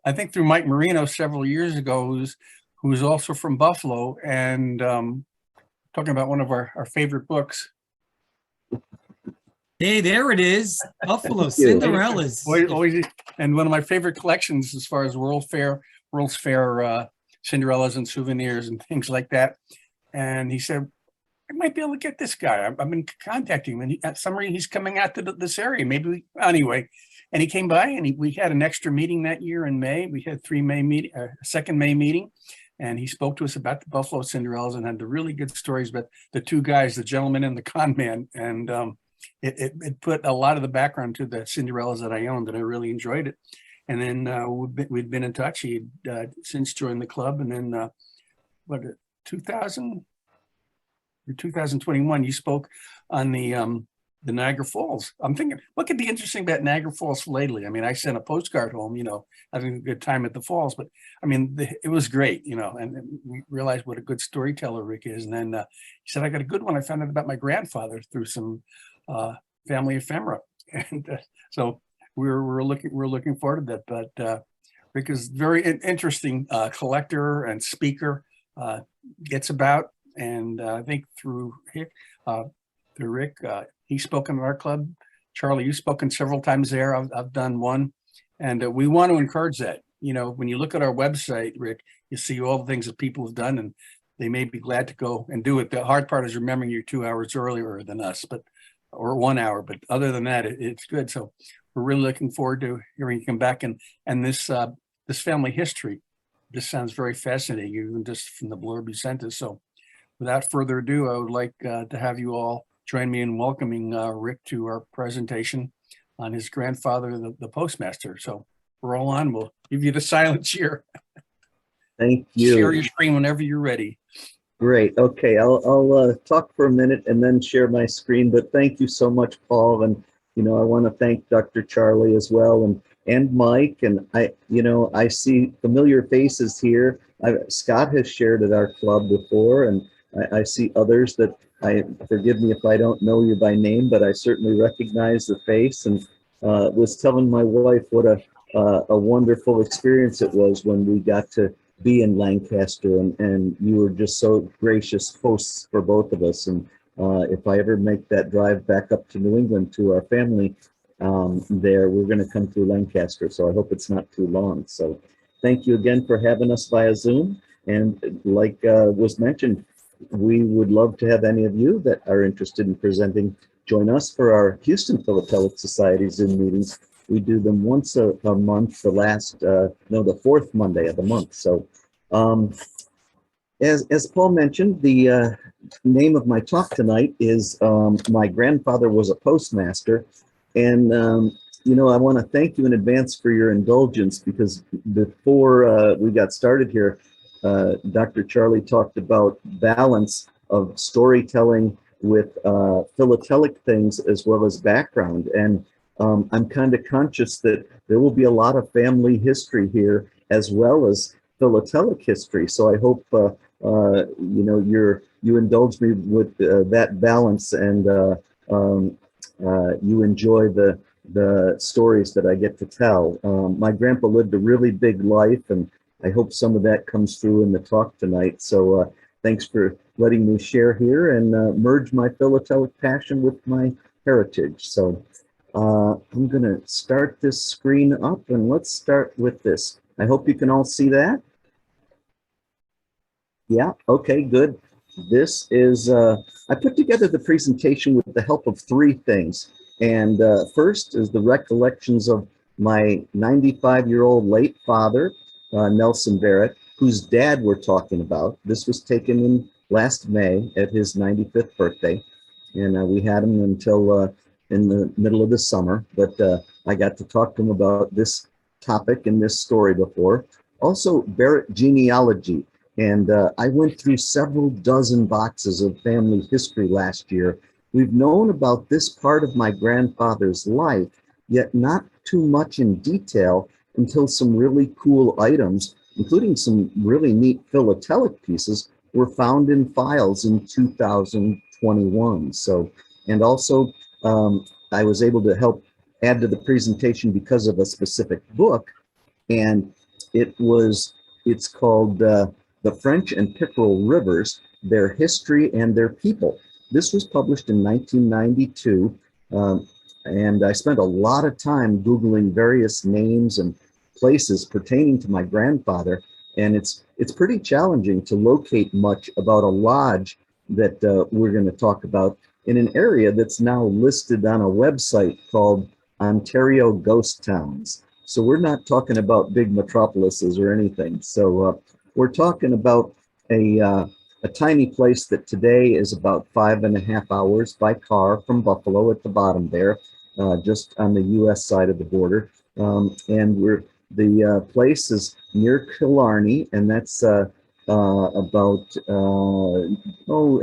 I think through Mike Marino several years ago, who's also from Buffalo, and talking about one of our favorite books. Hey, there it is. Buffalo Cinderellas. Always, and one of my favorite collections as far as World's Fair Cinderellas and souvenirs and things like that. And he said, I might be able to get this guy. I've been contacting him, and at some reason he's coming out to this area. Maybe anyway. And he came by, and we had an extra meeting that year in May. We had second May meeting, and he spoke to us about the Buffalo Cinderellas and had the really good stories about the two guys, the gentleman and the con man. And it put a lot of the background to the Cinderellas that I owned, and I really enjoyed it. And then we'd been in touch. He'd since joined the club, and then 2000 or 2021, you spoke on the Niagara Falls. I'm thinking, what could be interesting about Niagara Falls lately? I mean, I sent a postcard home, having a good time at the falls, but I mean, it was great, and we realized what a good storyteller Rick is. And then he said, I got a good one. I found out about my grandfather through some family ephemera. And so we're looking forward to that. But Rick is very interesting collector and speaker, gets about. And I think through Rick, he's spoken at our club. Charlie, you've spoken several times there. I've done one. And we want to encourage that. When you look at our website, Rick, you see all the things that people have done, and they may be glad to go and do it. The hard part is remembering you're 2 hours earlier than us, or 1 hour. But other than that, it's good. So we're really looking forward to hearing you come back. And this family history, this sounds very fascinating, even just from the blurb you sent us. So without further ado, I would like to have you all join me in welcoming Rick to our presentation on his grandfather, the Postmaster. So roll on. We'll give you the silent cheer. Thank you. Share your screen whenever you're ready. Great. Okay, I'll talk for a minute and then share my screen. But thank you so much, Paul. And I want to thank Dr. Charlie as well, and Mike. And I see familiar faces here. Scott has shared at our club before, and I see others that forgive me if I don't know you by name, but I certainly recognize the face, and was telling my wife what a wonderful experience it was when we got to be in Lancaster, and you were just so gracious hosts for both of us. And if I ever make that drive back up to New England to our family there, we're going to come through Lancaster, so I hope it's not too long. So thank you again for having us via Zoom. And like was mentioned, we would love to have any of you that are interested in presenting join us for our Houston Philatelic Society Zoom meetings. We do them once a month, the fourth Monday of the month. So as Paul mentioned, the name of my talk tonight is My Grandfather Was a Postmaster. And I want to thank you in advance for your indulgence, because before we got started here, Dr. Charlie talked about balance of storytelling with philatelic things as well as background. And I'm kind of conscious that there will be a lot of family history here as well as philatelic history. So I hope you indulge me with that balance, and you enjoy the stories that I get to tell. My grandpa lived a really big life, and I hope some of that comes through in the talk tonight. So thanks for letting me share here and merge my philatelic passion with my heritage. So I'm going to start this screen up, and let's start with this. I hope you can all see that. Yeah, okay, good. This is, I put together the presentation with the help of three things. And first is the recollections of my 95-year-old late father, Nelson Barrett, whose dad we're talking about. This was taken in last May at his 95th birthday. And we had him until in the middle of the summer, but I got to talk to him about this topic and this story before. Also, Barrett genealogy. And I went through several dozen boxes of family history last year. We've known about this part of my grandfather's life, yet not too much in detail until some really cool items, including some really neat philatelic pieces, were found in files in 2021. So, and also I was able to help add to the presentation because of a specific book. And it's called The French and Pickerel Rivers, Their History and Their People. This was published in 1992, and I spent a lot of time Googling various names and places pertaining to my grandfather, and it's pretty challenging to locate much about a lodge that we're going to talk about in an area that's now listed on a website called Ontario Ghost Towns. So we're not talking about big metropolises or anything. So we're talking about a tiny place that today is about 5.5 hours by car from Buffalo at the bottom there, just on the U.S. side of the border. And the place is near Killarney, and that's about,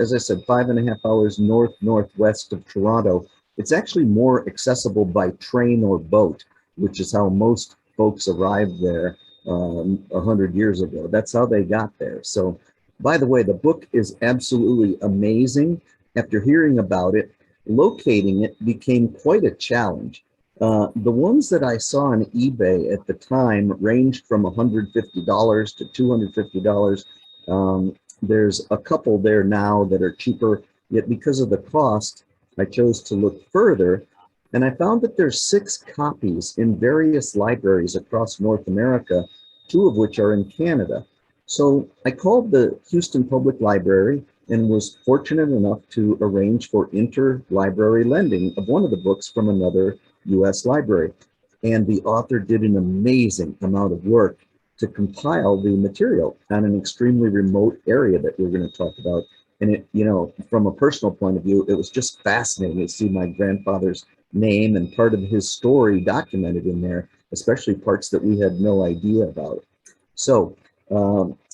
as I said, 5.5 hours northwest of Toronto. It's actually more accessible by train or boat, which is how most folks arrived there 100 years ago. That's how they got there. So, by the way, the book is absolutely amazing. After hearing about it, locating it became quite a challenge. The ones that I saw on eBay at the time ranged from $150 to $250. There's a couple there now that are cheaper, yet because of the cost, I chose to look further, and I found that there's 6 copies in various libraries across North America, 2 of which are in Canada. So I called the Houston Public Library and was fortunate enough to arrange for interlibrary lending of one of the books from another U.S. library. And the author did an amazing amount of work to compile the material on an extremely remote area that we're going to talk about. And it, from a personal point of view, it was just fascinating to see my grandfather's name and part of his story documented in there, especially parts that we had no idea about. So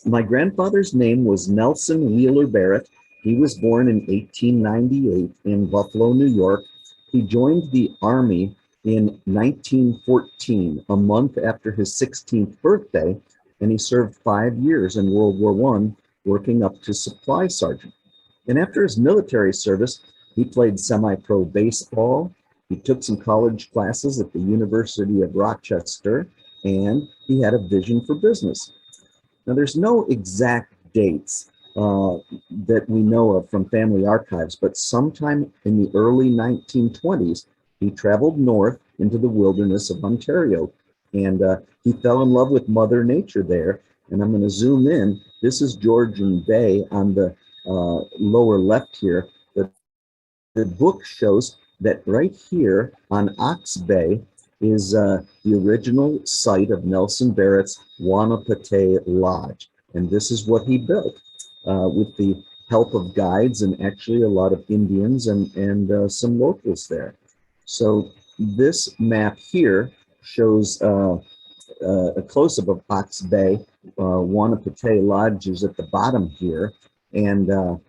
my grandfather's name was Nelson Wheeler Barrett. He was born in 1898 in Buffalo, New York. He joined the Army in 1914, a month after his 16th birthday, and he served 5 years in World War I, working up to supply sergeant. And after his military service, he played semi-pro baseball. He took some college classes at the University of Rochester, and he had a vision for business. Now, there's no exact dates that we know of from family archives, but sometime in the early 1920s, he traveled north into the wilderness of Ontario, and he fell in love with Mother Nature there. And I'm going to zoom in. This is Georgian Bay on the lower left here. The book shows that right here on Ox Bay is the original site of Nelson Barrett's Wanapate Lodge. And this is what he built with the help of guides and actually a lot of Indians and some locals there. So this map here shows a close-up of Ox Bay. Wanapate Lodge is at the bottom here. And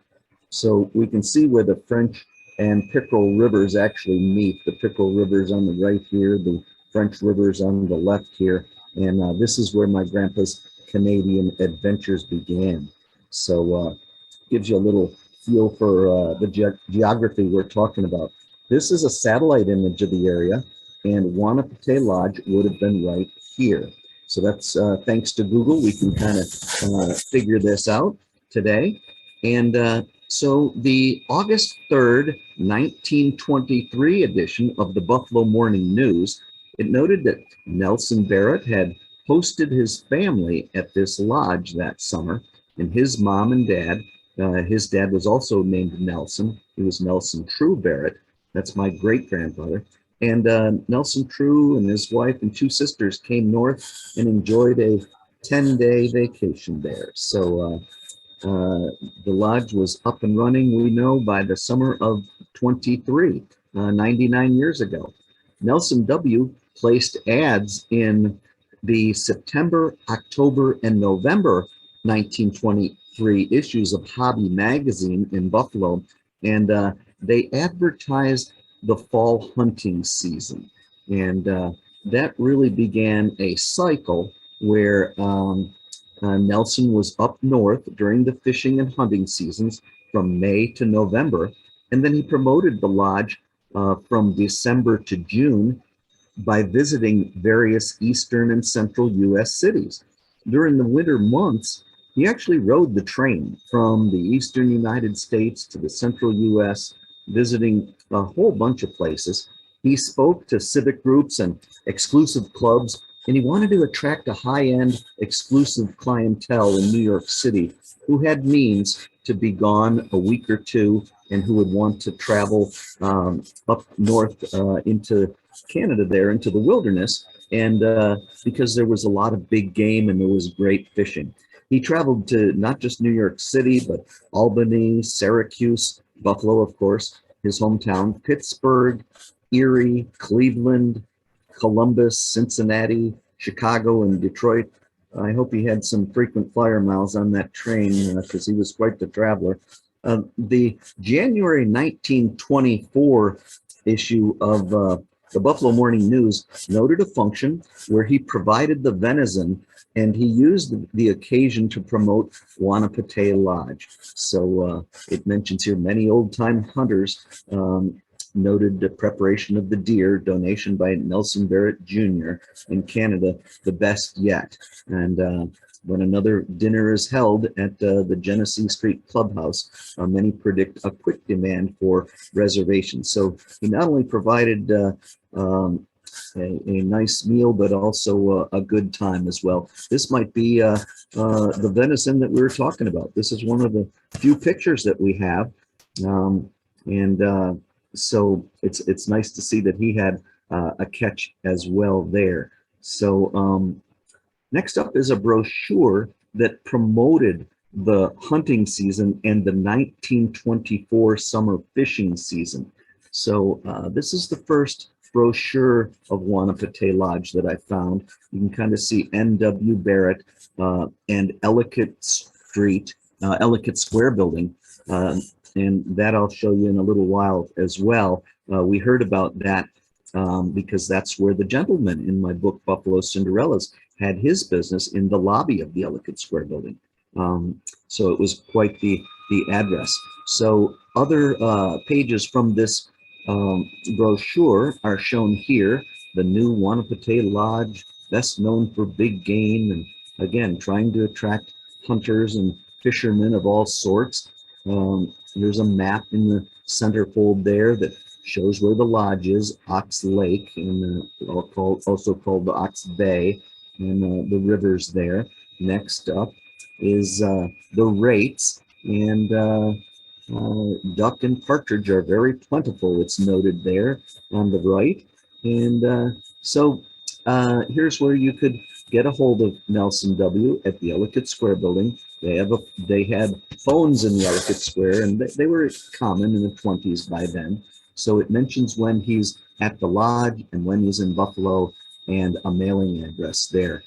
so we can see where the French and Pickerel Rivers actually meet. The Pickerel River's on the right here, the French River's on the left here. And this is where my grandpa's Canadian adventures began. So gives you a little feel for the geography we're talking about. This is a satellite image of the area, and Wanapate Lodge would have been right here. So that's thanks to Google, we can kind of figure this out today. And so the August 3rd, 1923 edition of the Buffalo Morning News, it noted that Nelson Barrett had hosted his family at this lodge that summer, and his mom and dad, his dad was also named Nelson. He was Nelson True Barrett. That's my great-grandfather. And Nelson True and his wife and 2 sisters came north and enjoyed a 10-day vacation there. So the lodge was up and running, we know, by the summer of 23, 99 years ago. Nelson W. placed ads in the September, October, and November 1923 issues of Hobby Magazine in Buffalo, and they advertised the fall hunting season. And that really began a cycle where Nelson was up north during the fishing and hunting seasons from May to November, and then he promoted the lodge from December to June by visiting various eastern and central U.S. cities. during the winter months, he actually rode the train from the eastern United States to the central US, visiting a whole bunch of places. He spoke to civic groups and exclusive clubs, and he wanted to attract a high-end exclusive clientele in New York City who had means to be gone a week or two and who would want to travel up north into Canada there, into the wilderness, and because there was a lot of big game and there was great fishing. He traveled to not just New York City, but Albany, Syracuse, Buffalo, of course, his hometown, Pittsburgh, Erie, Cleveland, Columbus, Cincinnati, Chicago, and Detroit. I hope he had some frequent flyer miles on that train because he was quite the traveler. The January 1924 issue of the Buffalo Morning News noted a function where he provided the venison, and he used the occasion to promote Wanapate Lodge. So it mentions here many old-time hunters noted the preparation of the deer, donation by Nelson Barrett Jr. in Canada, the best yet. And when another dinner is held at the Genesee Street Clubhouse, many predict a quick demand for reservations. So he not only provided a nice meal, but also a good time as well. This might be the venison that we were talking about. This is one of the few pictures that we have. So it's nice to see that he had a catch as well there. So next up is a brochure that promoted the hunting season and the 1924 summer fishing season. So this is the first brochure of Wanapate Lodge that I found. You can kind of see N.W. Barrett and Ellicott Street, Ellicott Square building. And that I'll show you in a little while as well. We heard about that because that's where the gentleman in my book, Buffalo Cinderellas, had his business, in the lobby of the Ellicott Square building. So it was quite the address. So other pages from this brochure are shown here. The new Wanapate Lodge, best known for big game, and again, trying to attract hunters and fishermen of all sorts. There's a map in the center fold there that shows where the lodge is, Ox Lake, and also called the Ox Bay, and the rivers there. Next up is the rates, and duck and partridge are very plentiful. It's noted there on the right. And so here's where you could get a hold of Nelson W. at the Ellicott Square building. They had phones in the Ellicott Square, and they were common in the 20s by then. So it mentions when he's at the lodge and when he's in Buffalo, and a mailing address there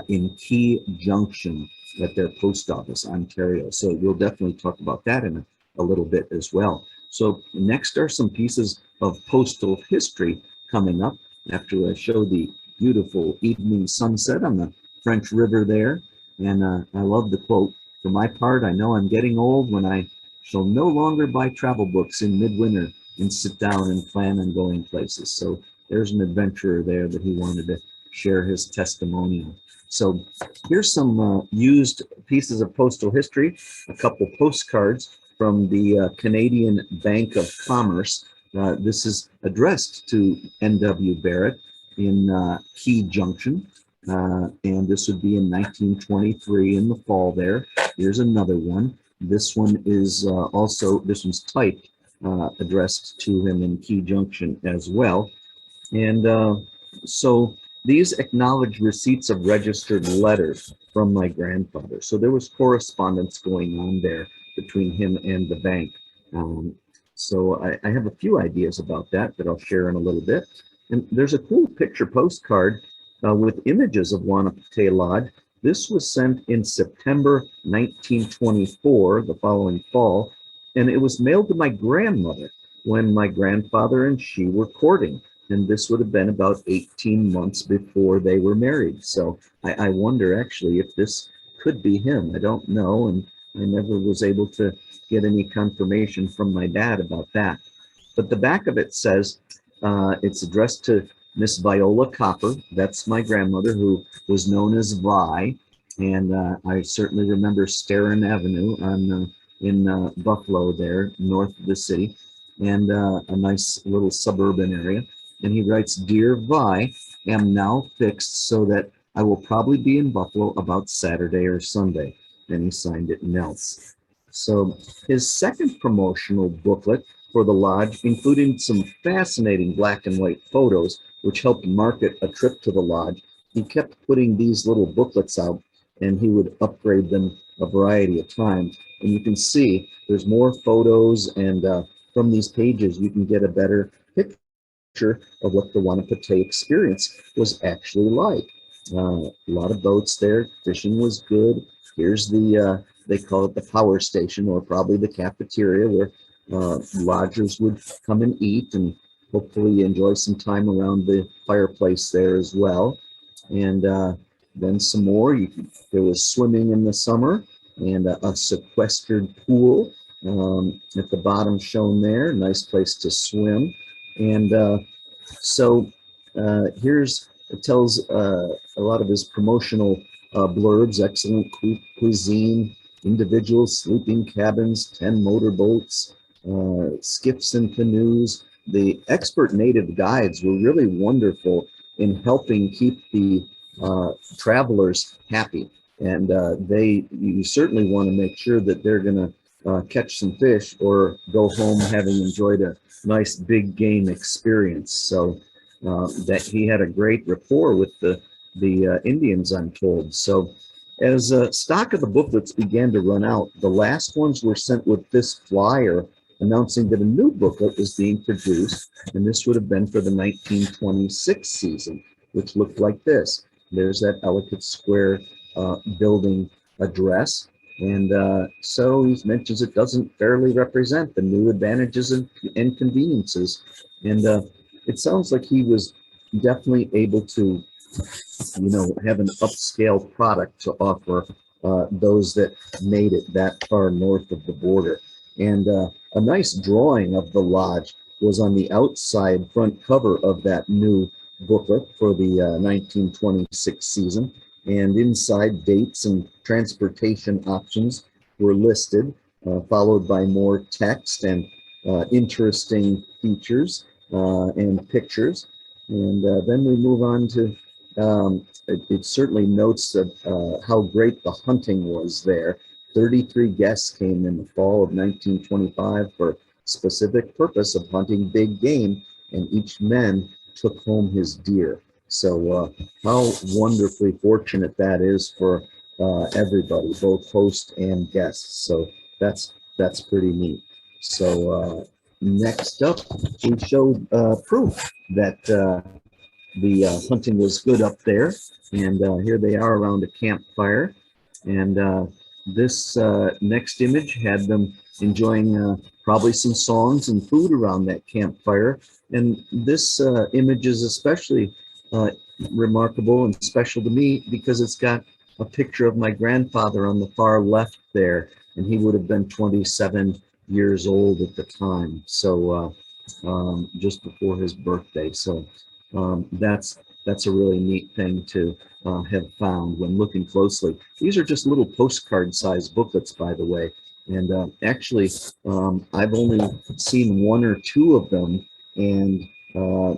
in Key Junction at their post office, Ontario. So we'll definitely talk about that in a little bit as well. So next are some pieces of postal history coming up after I show the beautiful evening sunset on the French River there. And I love the quote, "For my part, I know I'm getting old when I shall no longer buy travel books in midwinter and sit down and plan on going places." So there's an adventurer there that he wanted to share his testimonial. So here's some used pieces of postal history, a couple postcards from the Canadian Bank of Commerce. This is addressed to N.W. Barrett in Key Junction. And this would be in 1923 in the fall there. Here's another one. This one is this one's typed, addressed to him in Key Junction as well. And so these acknowledge receipts of registered letters from my grandfather. So there was correspondence going on there between him and the bank. So I have a few ideas about that I'll share in a little bit. And there's a cool picture postcard with images of Wanapate Lodge. This was sent in September 1924, the following fall, and it was mailed to my grandmother when my grandfather and she were courting. And this would have been about 18 months before they were married. So I wonder actually if this could be him. I don't know, and I never was able to get any confirmation from my dad about that. But the back of it says it's addressed to Miss Viola Copper. That's my grandmother, who was known as Vi. And I certainly remember Starin Avenue on in Buffalo there, north of the city, and a nice little suburban area. And he writes, "Dear Vi, am now fixed so that I will probably be in Buffalo about Saturday or Sunday." Then he signed it Nels. So his second promotional booklet for the lodge, including some fascinating black and white photos, which helped market a trip to the lodge. He kept putting these little booklets out, and he would upgrade them a variety of times. And you can see there's more photos, and from these pages, you can get a better picture of what the Wanapate experience was actually like. A lot of boats there. Fishing was good. Here's they call it the power station, or probably the cafeteria, where lodgers would come and eat and hopefully enjoy some time around the fireplace there as well. And then some more. There was swimming in the summer, and a sequestered pool at the bottom shown there. Nice place to swim. And so here's it tells a lot of his promotional blurbs: excellent cuisine, individual sleeping cabins, 10 motorboats, skiffs and canoes. The expert native guides were really wonderful in helping keep the travelers happy. And you certainly want to make sure that they're going to catch some fish or go home having enjoyed a nice big game experience. So that he had a great rapport with the Indians, I'm told. So as stock of the booklets began to run out, the last ones were sent with this flyer announcing that a new booklet was being produced, and this would have been for the 1926 season, which looked like this. There's that Ellicott Square building address. And so he mentions it doesn't fairly represent the new advantages and conveniences. And it sounds like he was definitely able to, have an upscale product to offer those that made it that far north of the border. And a nice drawing of the lodge was on the outside front cover of that new booklet for the 1926 season. And inside, dates and transportation options were listed, followed by more text and interesting features and pictures. And then we move on to, it certainly notes that, how great the hunting was there. 33 guests came in the fall of 1925 for specific purpose of hunting big game, and each man took home his deer. So how wonderfully fortunate that is for everybody, both host and guests. So that's pretty neat. So next up, we showed proof that the hunting was good up there. And here they are around a campfire. And this next image had them enjoying probably some songs and food around that campfire. And this image is especially remarkable and special to me because it's got a picture of my grandfather on the far left there, and he would have been 27 years old at the time. So just before his birthday. So that's a really neat thing to have found when looking closely. These are just little postcard sized booklets, by the way. And actually, I've only seen one or two of them. And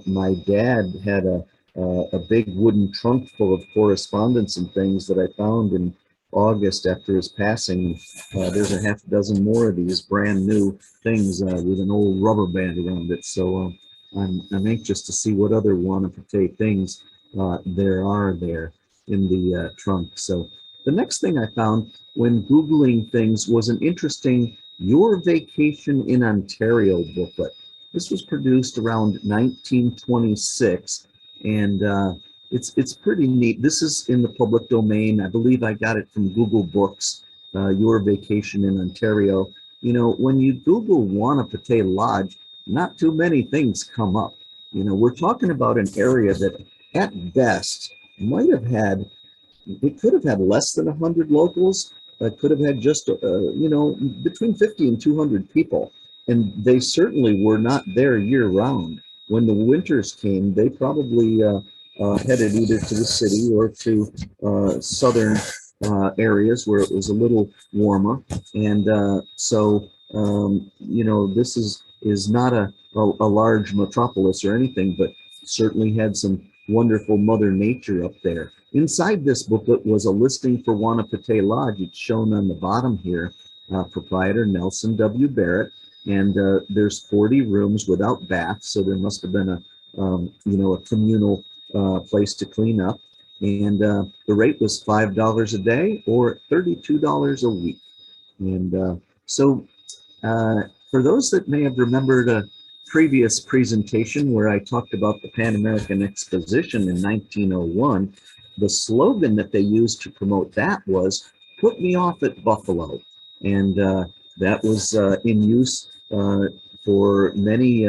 my dad had a big wooden trunk full of correspondence and things that I found in August after his passing. There's a half dozen more of these brand new things with an old rubber band around it. So I'm anxious to see what other Wanapate things there are there in the trunk. So the next thing I found when Googling things was an interesting Your Vacation in Ontario booklet. This was produced around 1926, and it's pretty neat. This is in the public domain. I believe I got it from Google Books, Your Vacation in Ontario. When you Google Wanapate Lodge, not too many things come up. We're talking about an area that at best might have had, it could have had less than 100 locals. It could have had just, between 50 and 200 people. And they certainly were not there year round. When the winters came, they probably headed either to the city or to southern areas where it was a little warmer. And you know, this is not a large metropolis or anything, but certainly had some wonderful Mother Nature up there. Inside this booklet was a listing for Wanapate Lodge. It's shown on the bottom here. Proprietor Nelson W. Barrett, and there's 40 rooms without baths, so there must have been a you know, a communal place to clean up. And the rate was $5 a day or $32 a week. And for those that may have remembered a previous presentation where I talked about the Pan American Exposition in 1901, the slogan that they used to promote that was, "Put me off at Buffalo." And that was in use for many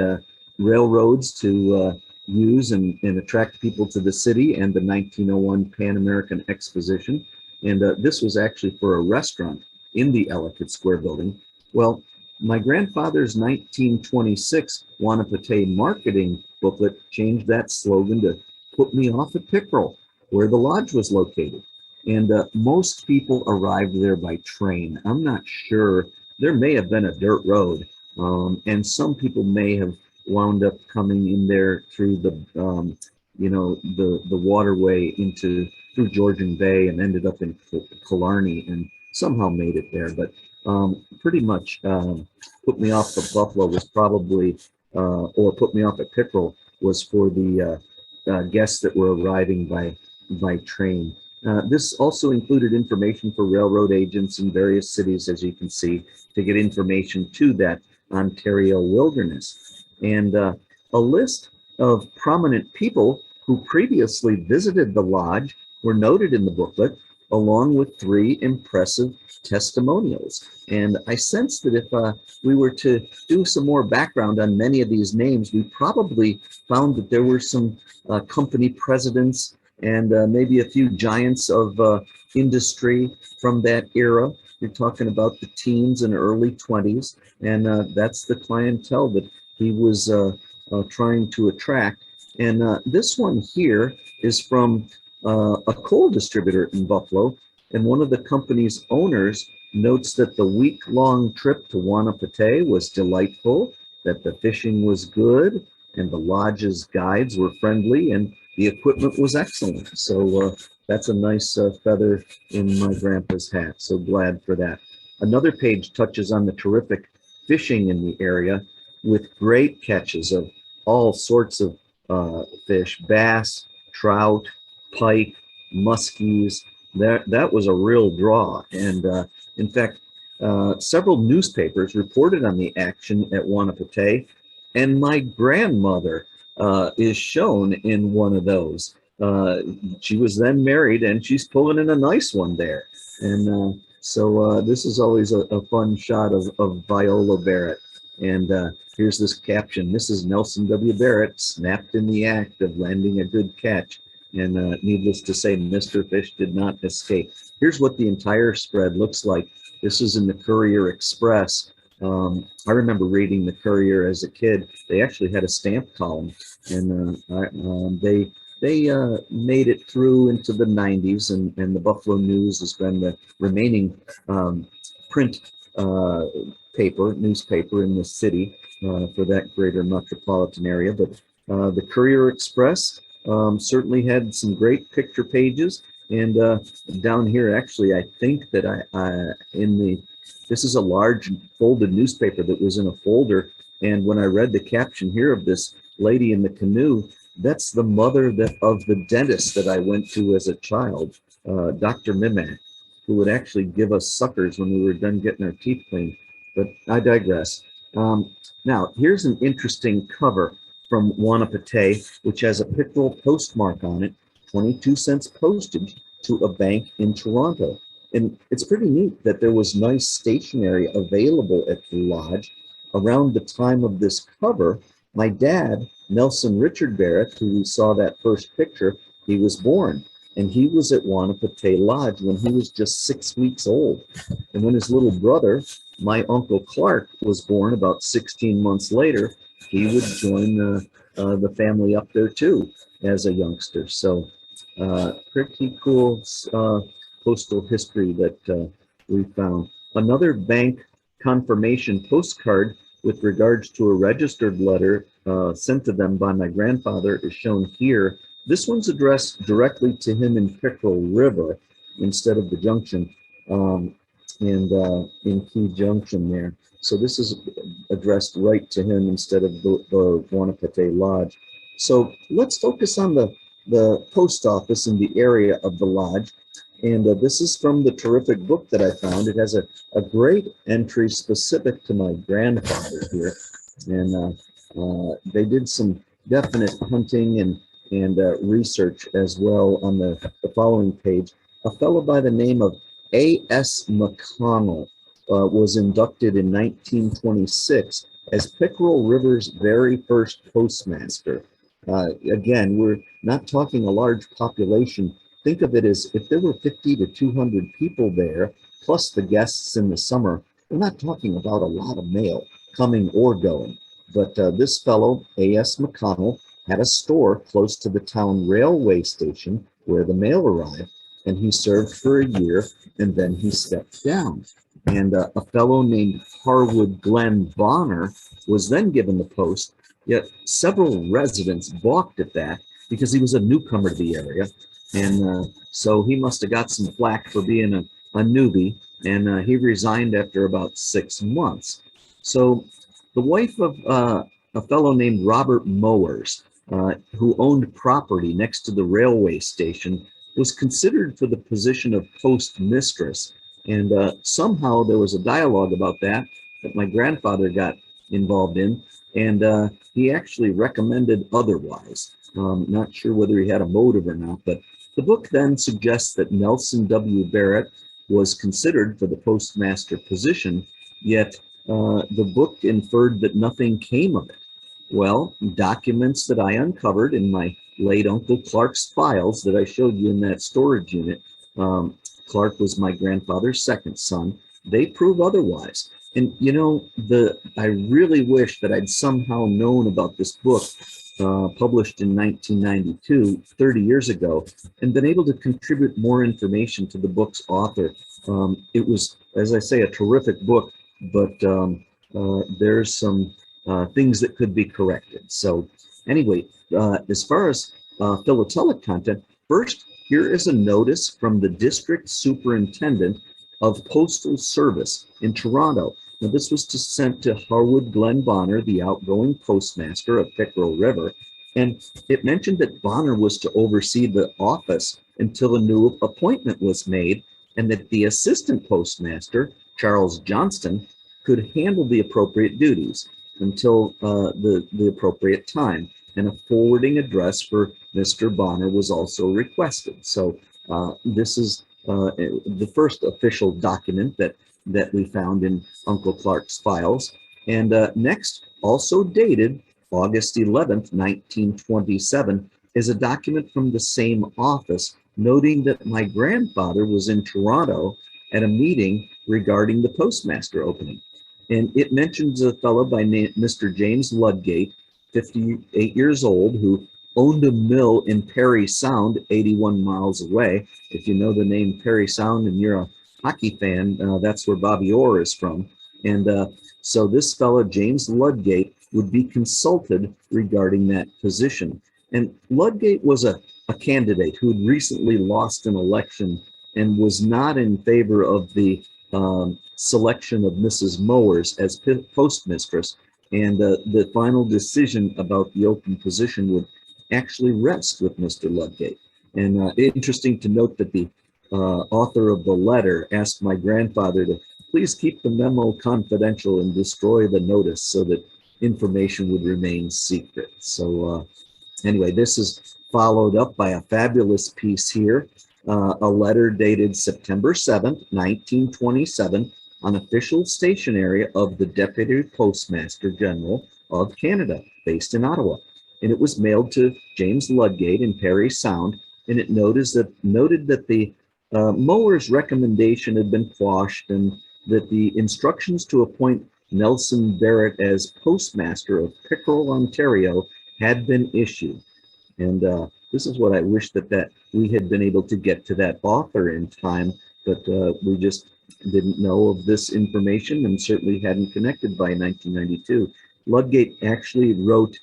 railroads to use and attract people to the city and the 1901 Pan American Exposition. And this was actually for a restaurant in the Ellicott Square building. Well, my grandfather's 1926 Wanapate marketing booklet changed that slogan to "Put me off at Pickerel," where the lodge was located. And most people arrived there by train. I'm not sure. There may have been a dirt road, and some people may have wound up coming in there through the, you know, the waterway through Georgian Bay and ended up in Killarney and somehow made it there. But pretty much "Put me off at Buffalo" was probably, or "Put me off at Pickerel" was for the guests that were arriving by train. This also included information for railroad agents in various cities, as you can see, to get information to that Ontario wilderness. And a list of prominent people who previously visited the lodge were noted in the booklet, along with 3 impressive testimonials. And I sense that if we were to do some more background on many of these names, we probably found that there were some company presidents and maybe a few giants of industry from that era. You're talking about the teens and early 20s, and that's the clientele that he was trying to attract. And this one here is from a coal distributor in Buffalo, and one of the company's owners notes that the week-long trip to Wanapate was delightful, that the fishing was good, and the lodge's guides were friendly, and the equipment was excellent. So that's a nice feather in my grandpa's hat. So glad for that. Another page touches on the terrific fishing in the area with great catches of all sorts of fish: bass, trout, pike, muskies. That was a real draw. And in fact, several newspapers reported on the action at Wanapate, and my grandmother is shown in one of those. She was then married, and she's pulling in a nice one there. And so this is always a fun shot of Viola Barrett. And here's this caption: "Mrs. Nelson W. Barrett snapped in the act of landing a good catch." And needless to say, Mr. Fish did not escape. Here's what the entire spread looks like. This is in the Courier Express. I remember reading the Courier as a kid. They actually had a stamp column, and they made it through into the 90s, and the Buffalo News has been the remaining print newspaper in the city for that greater metropolitan area. But the Courier Express certainly had some great picture pages. And down here, actually, I think that this is a large folded newspaper that was in a folder. And when I read the caption here of this lady in the canoe, that's the mother of the dentist that I went to as a child, Dr. Mimak, who would actually give us suckers when we were done getting our teeth cleaned. But I digress. Now, here's an interesting cover from Wanapate, which has a pictorial postmark on it, 22 cents postage to a bank in Toronto. And it's pretty neat that there was nice stationery available at the lodge. Around the time of this cover, my dad, Nelson Richard Barrett, who we saw that first picture, he was born. And he was at Wanapate Lodge when he was just 6 weeks old. And when his little brother, my Uncle Clark, was born about 16 months later, he would join the family up there too as a youngster. So pretty cool postal history that we found. Another bank confirmation postcard with regards to a registered letter sent to them by my grandfather is shown here. This one's addressed directly to him in Pickerel River instead of the junction, and in Key Junction there. So this is addressed right to him instead of the Wanapete Lodge. So let's focus on the post office in the area of the lodge. And this is from the terrific book that I found. It has a great entry specific to my grandfather here. And they did some definite hunting and research as well on the following page. A fellow by the name of A.S. McConnell was inducted in 1926 as Pickerel River's very first postmaster. Again, we're not talking a large population. Think of it as if there were 50 to 200 people there, plus the guests in the summer. We're not talking about a lot of mail coming or going. But this fellow, A.S. McConnell, had a store close to the town railway station where the mail arrived, and he served for a year, and then he stepped down. And a fellow named Harwood Glenn Bonner was then given the post, yet several residents balked at that because he was a newcomer to the area. And so he must have got some flack for being a newbie, and he resigned after about 6 months. So the wife of a fellow named Robert Mowers, who owned property next to the railway station, was considered for the position of postmistress. And somehow there was a dialogue about that my grandfather got involved in, and he actually recommended otherwise. Not sure whether he had a motive or not, but the book then suggests that Nelson W. Barrett was considered for the postmaster position, yet the book inferred that nothing came of it. Well, documents that I uncovered in my late Uncle Clark's files that I showed you in that storage unit, Clark was my grandfather's second son, they prove otherwise. And you know, I really wish that I'd somehow known about this book published in 1992, 30 years ago, and been able to contribute more information to the book's author. It was, as I say, a terrific book, but there's some things that could be corrected. So anyway, as far as philatelic content, first, here is a notice from the district superintendent of postal service in Toronto. Now, this was sent to Harwood Glenn Bonner, the outgoing postmaster of Pickerel River, and it mentioned that Bonner was to oversee the office until a new appointment was made, and that the assistant postmaster, Charles Johnston, could handle the appropriate duties until the appropriate time. And a forwarding address for Mr. Bonner was also requested. So this is the first official document that we found in Uncle Clark's files. And next, also dated August 11th, 1927, is a document from the same office noting that my grandfather was in Toronto at a meeting regarding the postmaster opening. And it mentions a fellow by name Mr. James Ludgate, 58 years old, who owned a mill in Perry Sound, 81 miles away. If you know the name Perry Sound and you're a hockey fan, that's where Bobby Orr is from. And so this fellow, James Ludgate, would be consulted regarding that position. And Ludgate was a candidate who had recently lost an election and was not in favor of the selection of Mrs. Mowers as postmistress. And the final decision about the open position would actually rest with Mr. Ludgate. And interesting to note that the author of the letter asked my grandfather to please keep the memo confidential and destroy the notice so that information would remain secret. So anyway, this is followed up by a fabulous piece here, a letter dated September 7th, 1927, on official station area of the Deputy Postmaster General of Canada, based in Ottawa. And it was mailed to James Ludgate in Perry Sound, and it noted that the Mowers' recommendation had been quashed and that the instructions to appoint Nelson Barrett as postmaster of Pickerel, Ontario had been issued. And this is what I wish that we had been able to get to that author in time, but we just didn't know of this information and certainly hadn't connected by 1992. Ludgate actually wrote,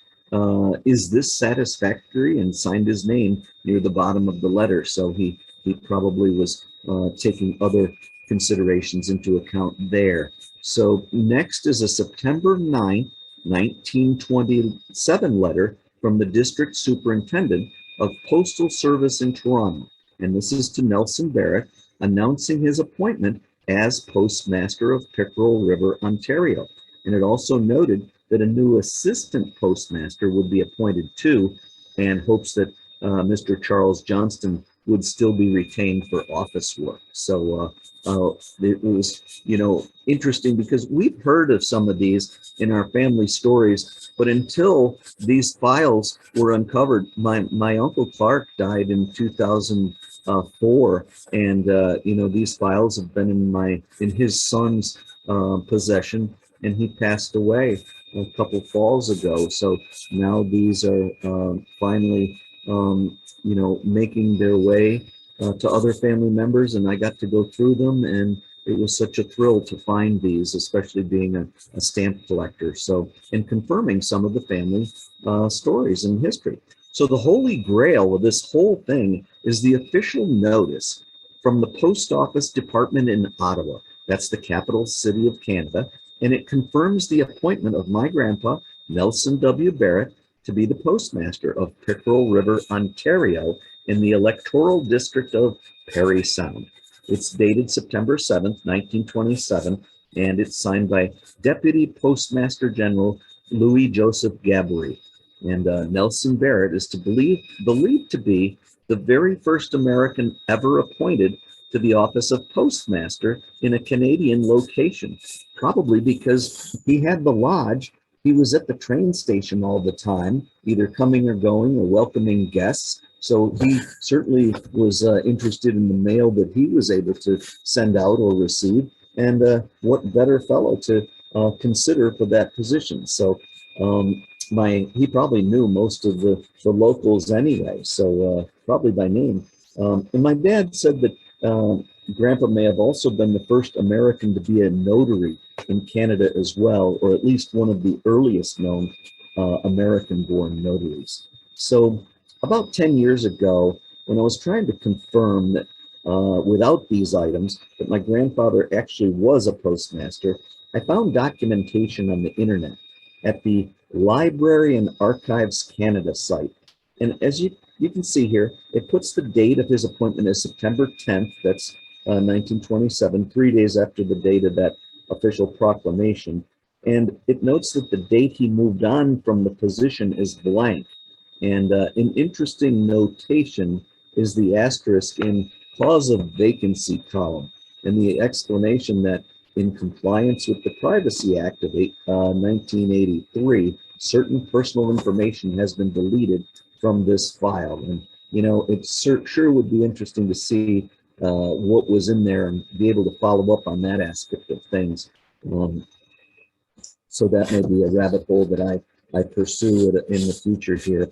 "Is this satisfactory?" and signed his name near the bottom of the letter. So he probably was taking other considerations into account there. So next is a September 9th, 1927 letter from the district superintendent of Postal Service in Toronto. And this is to Nelson Barrett, announcing his appointment as postmaster of Pickerel River, Ontario. And it also noted that a new assistant postmaster would be appointed too, and hopes that Mr. Charles Johnston would still be retained for office work. So it was, interesting because we've heard of some of these in our family stories, but until these files were uncovered, my Uncle Clark died in 2004, and these files have been in his son's possession, and he passed away a couple falls ago. So now these are finally making their way to other family members, and I got to go through them, and it was such a thrill to find these, especially being a stamp collector. So, and confirming some of the family stories and history. So the holy grail of this whole thing is the official notice from the Post Office Department in Ottawa. That's the capital city of Canada. And it confirms the appointment of my grandpa, Nelson W. Barrett, to be the postmaster of Pickerel River, Ontario, in the electoral district of Parry Sound. It's dated September 7th, 1927, and it's signed by Deputy Postmaster General Louis Joseph Gaboury. And Nelson Barrett is believed to be the very first American ever appointed to the office of postmaster in a Canadian location, probably because he had the lodge. He was at the train station all the time, either coming or going or welcoming guests. So he certainly was interested in the mail that he was able to send out or receive. And what better fellow to consider for that position? So he probably knew most of the locals anyway, so probably by name. And my dad said that Grandpa may have also been the first American to be a notary in Canada as well, or at least one of the earliest known American-born notaries. So about 10 years ago, when I was trying to confirm that without these items, that my grandfather actually was a postmaster, I found documentation on the internet at the Library and Archives Canada site. And as you can see here, it puts the date of his appointment as September 10th, that's 1927, 3 days after the date of that official proclamation. And it notes that the date he moved on from the position is blank. And an interesting notation is the asterisk in clause of vacancy column, and the explanation that in compliance with the Privacy Act of 1983, certain personal information has been deleted from this file. And, it sure would be interesting to see what was in there and be able to follow up on that aspect of things. So that may be a rabbit hole that I pursue in the future here.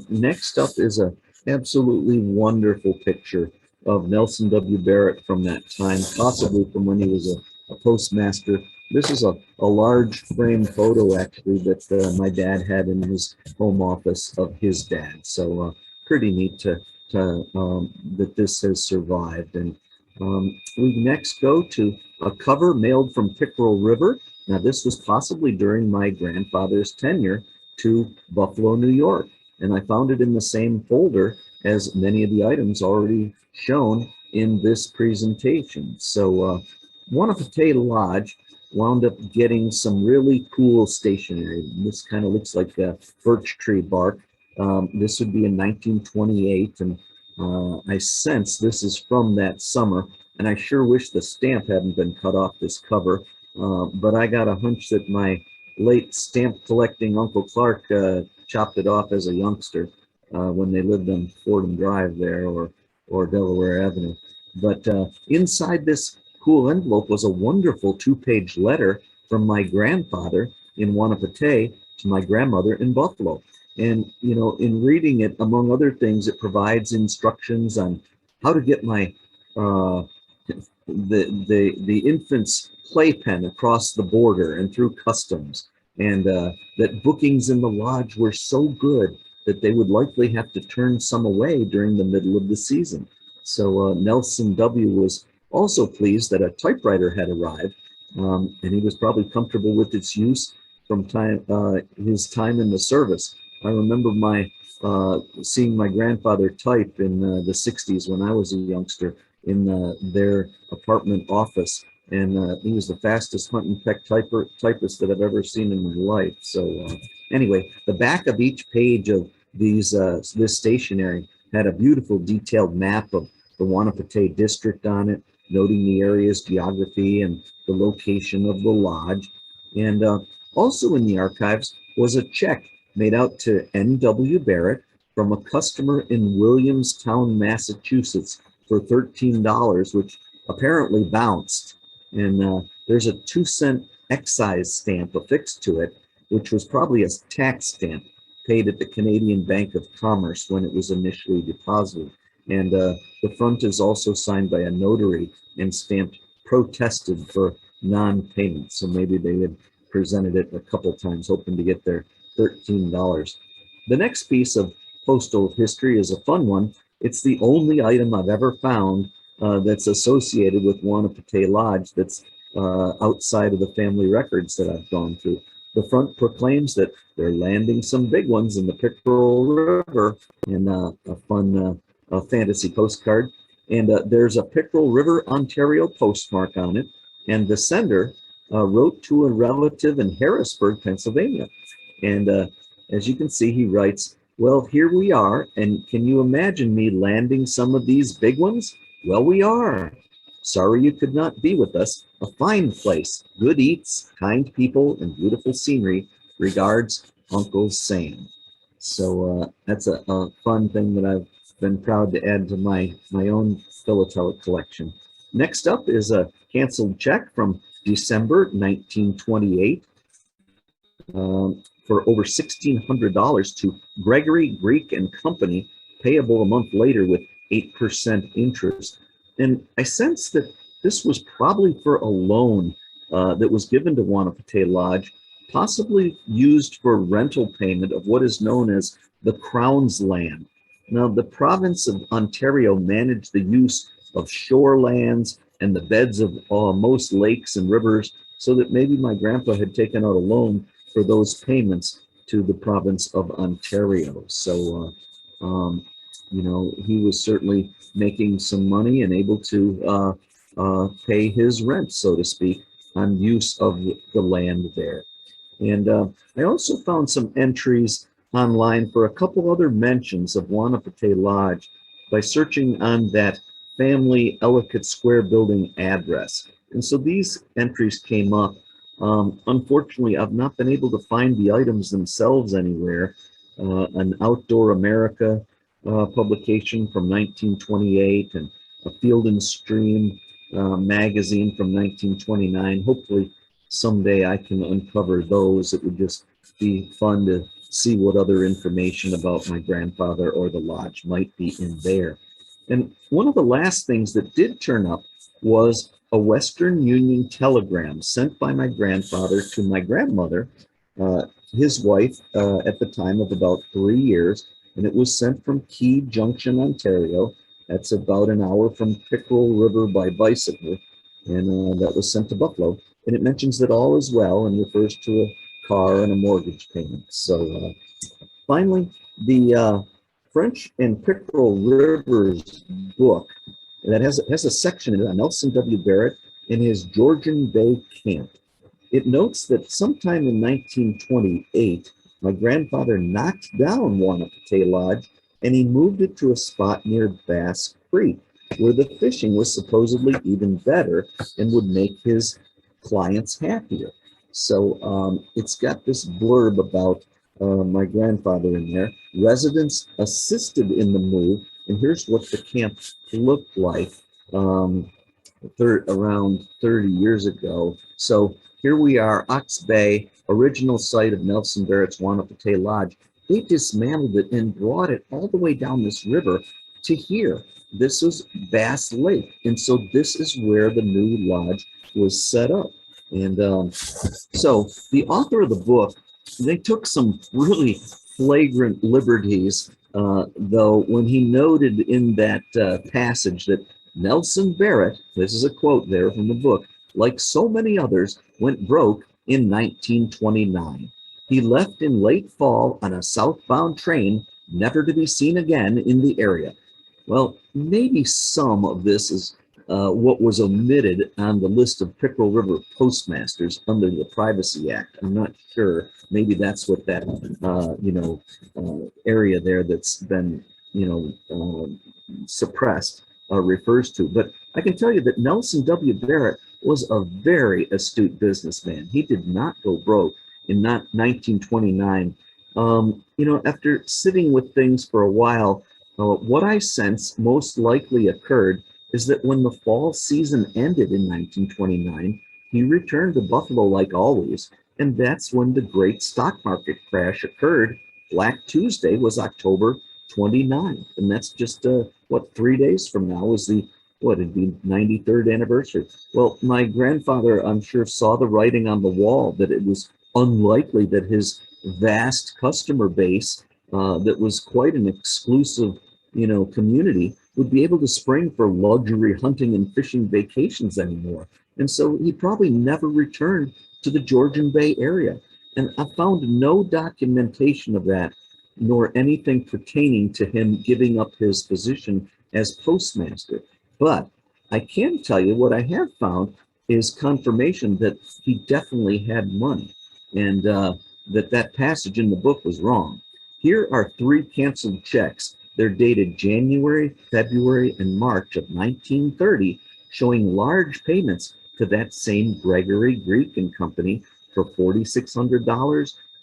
Next up is a absolutely wonderful picture of Nelson W. Barrett from that time, possibly from when he was a postmaster. This is a large frame photo actually that my dad had in his home office of his dad. So pretty neat that this has survived. And we next go to a cover mailed from Pickerel River. Now this was possibly during my grandfather's tenure to Buffalo, New York. And I found it in the same folder as many of the items already shown in this presentation. So Wanapate Lodge wound up getting some really cool stationery. This kind of looks like birch tree bark. This would be in 1928, and I sense this is from that summer, and I sure wish the stamp hadn't been cut off this cover, but I got a hunch that my late stamp collecting Uncle Clark chopped it off as a youngster when they lived on Fordham Drive there, or Delaware Avenue. But inside this cool envelope was a wonderful 2-page letter from my grandfather in Wanapate to my grandmother in Buffalo. And, you know, in reading it, among other things, it provides instructions on how to get my the infant's playpen across the border and through customs, and that bookings in the lodge were so good that they would likely have to turn some away during the middle of the season. So Nelson W. was also pleased that a typewriter had arrived, and he was probably comfortable with its use from his time in the service. I remember seeing my grandfather type in the 60s when I was a youngster in their apartment office, and he was the fastest hunt and peck typist that I've ever seen in my life. So anyway, the back of each page of this stationery had a beautiful detailed map of the Wanapate district on it, noting the area's geography and the location of the lodge. And also in the archives was a check made out to N.W. Barrett from a customer in Williamstown, Massachusetts for $13, which apparently bounced. And there's a 2-cent excise stamp affixed to it, which was probably a tax stamp paid at the Canadian Bank of Commerce when it was initially deposited. And the front is also signed by a notary and stamped protested for non-payment. So maybe they had presented it a couple times hoping to get their $13. The next piece of postal history is a fun one. It's the only item I've ever found that's associated with Wanapate Lodge that's outside of the family records that I've gone through. The front proclaims that they're landing some big ones in the Pickerel River, and a fun fantasy postcard. And there's a Pickerel River, Ontario postmark on it. And the sender wrote to a relative in Harrisburg, Pennsylvania. And as you can see, he writes, "Well, here we are. And can you imagine me landing some of these big ones? Well, we are. Sorry you could not be with us. A fine place, good eats, kind people, and beautiful scenery. Regards, Uncle Sam." So that's a fun thing that I've been proud to add to my own philatelic collection. Next up is a canceled check from December 1928 for over $1,600 to Gregory Greek and Company, payable a month later with 8% interest. And I sense that this was probably for a loan that was given to Wanapate Lodge, possibly used for rental payment of what is known as the Crown's Land. Now, the province of Ontario managed the use of shorelands and the beds of most lakes and rivers, so that maybe my grandpa had taken out a loan for those payments to the province of Ontario. So, you know, he was certainly making some money and able to pay his rent, so to speak, on use of the land there. And I also found some entries online for a couple other mentions of Wanapate Lodge by searching on that family Ellicott Square building address. And so these entries came up. Unfortunately, I've not been able to find the items themselves anywhere. An Outdoor America publication from 1928 and a Field and Stream magazine from 1929. Hopefully someday I can uncover those. It would just be fun to see what other information about my grandfather or the lodge might be in there. And one of the last things that did turn up was a Western Union telegram sent by my grandfather to my grandmother, his wife, at the time of about 3 years. And it was sent from Key Junction, Ontario. That's about an hour from Pickerel River by bicycle. And that was sent to Buffalo. And it mentions that all is well and refers to a car and a mortgage payment. So finally, the French and Pickerel Rivers book that has a section in it on Nelson W. Barrett in his Georgian Bay camp. It notes that sometime in 1928, my grandfather knocked down Wanapate Lodge and he moved it to a spot near Bass Creek, where the fishing was supposedly even better and would make his clients happier. So it's got this blurb about my grandfather in there. Residents assisted in the move, and here's what the camp looked like around 30 years ago. So here we are, Ox Bay, original site of Nelson Barrett's Wanapate Lodge. they dismantled it and brought it all the way down this river to here. This was Bass Lake. And so this is where the new lodge was set up. And so the author of the book, they took some really flagrant liberties, though, when he noted in that passage that Nelson Barrett, this is a quote there from the book, like so many others, went broke in 1929. He left in late fall on a southbound train, never to be seen again in the area. Well, maybe some of this is what was omitted on the list of Pickerel River postmasters under the Privacy Act. I'm not sure. Maybe that's what that area there that's been suppressed refers to. But I can tell you that Nelson W. Barrett was a very astute businessman. He did not go broke in 1929. After sitting with things for a while, what I sense most likely occurred is that when the fall season ended in 1929, he returned to Buffalo like always, and that's when the great stock market crash occurred. Black Tuesday was October 29th, and that's just 3 days from now is it'd be 93rd anniversary. Well, my grandfather, I'm sure, saw the writing on the wall that it was unlikely that his vast customer base, that was quite an exclusive community, would be able to spring for luxury hunting and fishing vacations anymore. And so he probably never returned to the Georgian Bay area. And I found no documentation of that, nor anything pertaining to him giving up his position as postmaster. But I can tell you what I have found is confirmation that he definitely had money, and that passage in the book was wrong. Here are 3 canceled checks. They're dated January, February, and March of 1930, showing large payments to that same Gregory Greek and Company for $4,600,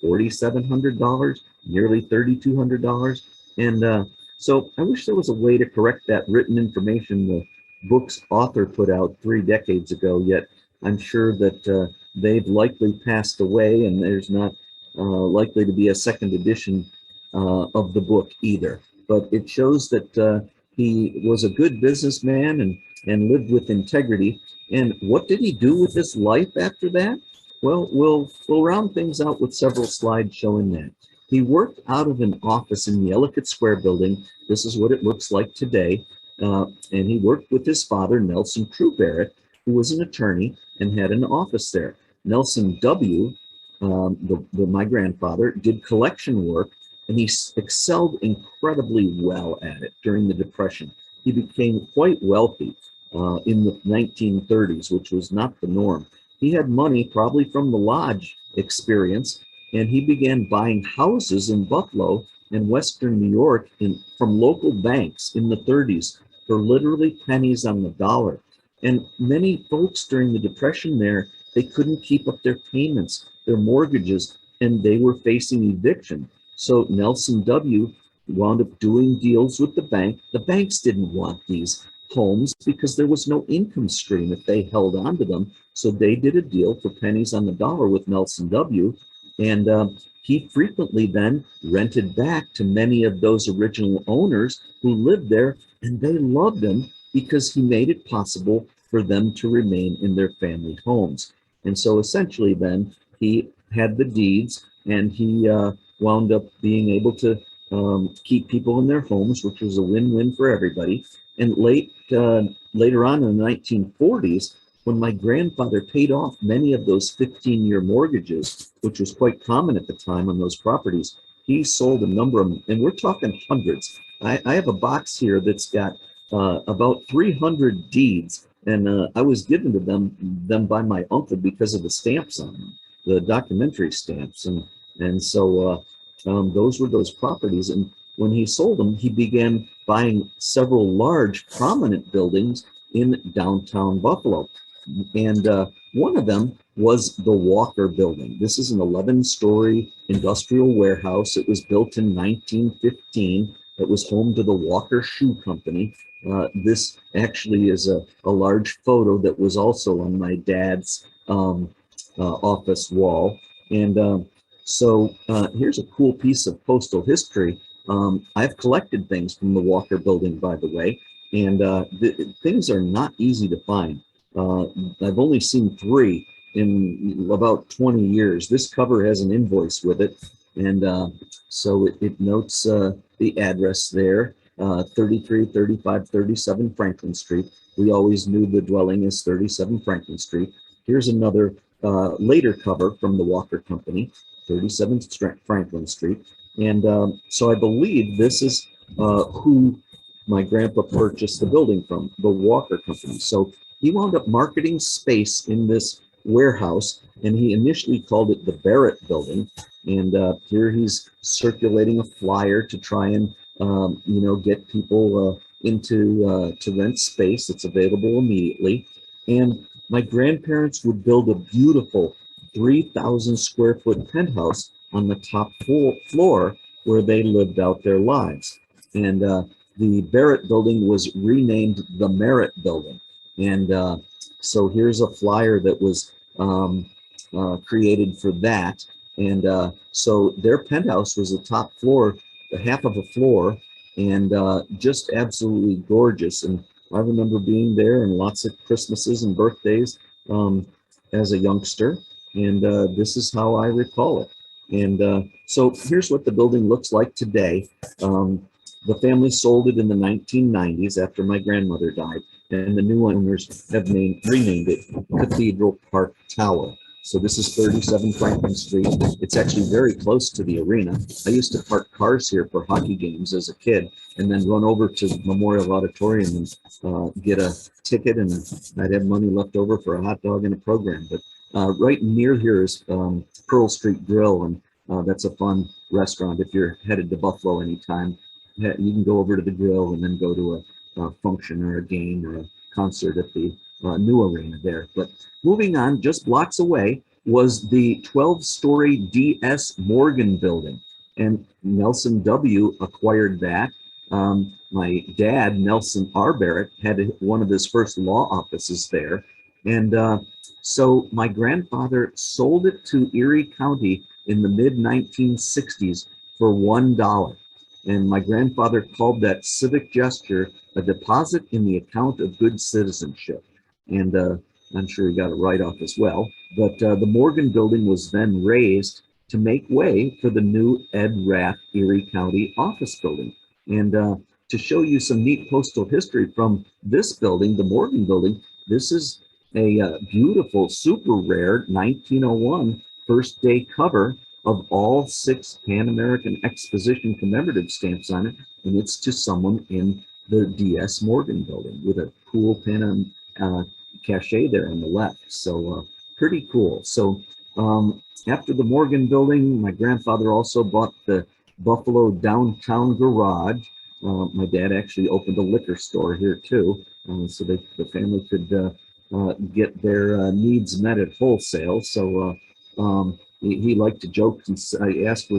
$4,700, nearly $3,200. And so I wish there was a way to correct that written information the book's author put out 3 decades ago, yet I'm sure that they've likely passed away, and there's not likely to be a second edition of the book either. But it shows that he was a good businessman and lived with integrity. And what did he do with his life after that? Well, we'll round things out with several slides showing that. He worked out of an office in the Ellicott Square building. This is what it looks like today. And he worked with his father, Nelson True Barrett, who was an attorney and had an office there. Nelson W., my grandfather, did collection work, and he excelled incredibly well at it during the Depression. He became quite wealthy in the 1930s, which was not the norm. He had money probably from the lodge experience, and he began buying houses in Buffalo and Western New York from local banks in the 30s for literally pennies on the dollar. And many folks during the Depression there, they couldn't keep up their payments, their mortgages, and they were facing eviction. So Nelson W. wound up doing deals with the bank. The banks didn't want these homes because there was no income stream if they held on to them. So they did a deal for pennies on the dollar with Nelson W. And he frequently then rented back to many of those original owners who lived there, and they loved him because he made it possible for them to remain in their family homes. And so essentially then he had the deeds, and he wound up being able to keep people in their homes, which was a win-win for everybody. And later on in the 1940s, when my grandfather paid off many of those 15-year mortgages, which was quite common at the time on those properties, he sold a number of them, and we're talking hundreds. I have a box here that's got about 300 deeds, and I was given to them by my uncle because of the stamps on them, the documentary stamps, and so those were those properties. And when he sold them, he began buying several large, prominent buildings in downtown Buffalo. And one of them was the Walker Building. This is an 11-story industrial warehouse. It was built in 1915. It was home to the Walker Shoe Company. This actually is a large photo that was also on my dad's office wall. And So here's a cool piece of postal history. I've collected things from the Walker Building, by the way, and things are not easy to find. I've only seen 3 in about 20 years. This cover has an invoice with it, and so it notes the address there, 33, 35, 37 Franklin Street. We always knew the dwelling is 37 Franklin Street. Here's another later cover from the Walker Company, 37 Franklin Street. And so I believe this is who my grandpa purchased the building from, the Walker Company. So he wound up marketing space in this warehouse, and he initially called it the Barrett Building. And here he's circulating a flyer to try and get people into to rent space that's available immediately. And my grandparents would build a beautiful 3,000 square foot penthouse on the top floor where they lived out their lives. And the Barrett Building was renamed the Merritt Building. And so here's a flyer that was created for that. And so their penthouse was the top floor, the half of a floor, and just absolutely gorgeous. And I remember being there and lots of Christmases and birthdays as a youngster. And this is how I recall it. And so here's what the building looks like today. The family sold it in the 1990s after my grandmother died, and the new owners have renamed it Cathedral Park Tower. So this is 37 Franklin Street. It's actually very close to the arena. I used to park cars here for hockey games as a kid and then run over to Memorial Auditorium and get a ticket, and I'd have money left over for a hot dog and a program. But right near here is Pearl Street Grill, and that's a fun restaurant if you're headed to Buffalo anytime. You can go over to the grill and then go to a function or a game or a concert at the new arena there. But moving on, just blocks away was the 12-story DS Morgan building, and Nelson W. acquired that. My dad, Nelson R. Barrett, had one of his first law offices there. And so my grandfather sold it to Erie County in the mid-1960s for $1. And my grandfather called that civic gesture a deposit in the account of good citizenship. And I'm sure he got a write-off as well. But the Morgan building was then raised to make way for the new Ed Rath Erie County office building. And to show you some neat postal history from this building, the Morgan building, this is a beautiful, super rare 1901 first day cover of all 6 Pan American Exposition commemorative stamps on it. And it's to someone in the DS Morgan building with a cool Pan Am cachet there on the left. So pretty cool. So after the Morgan building, my grandfather also bought the Buffalo Downtown Garage. My dad actually opened a liquor store here too, so the family could get their needs met at wholesale. So he liked to joke. I asked,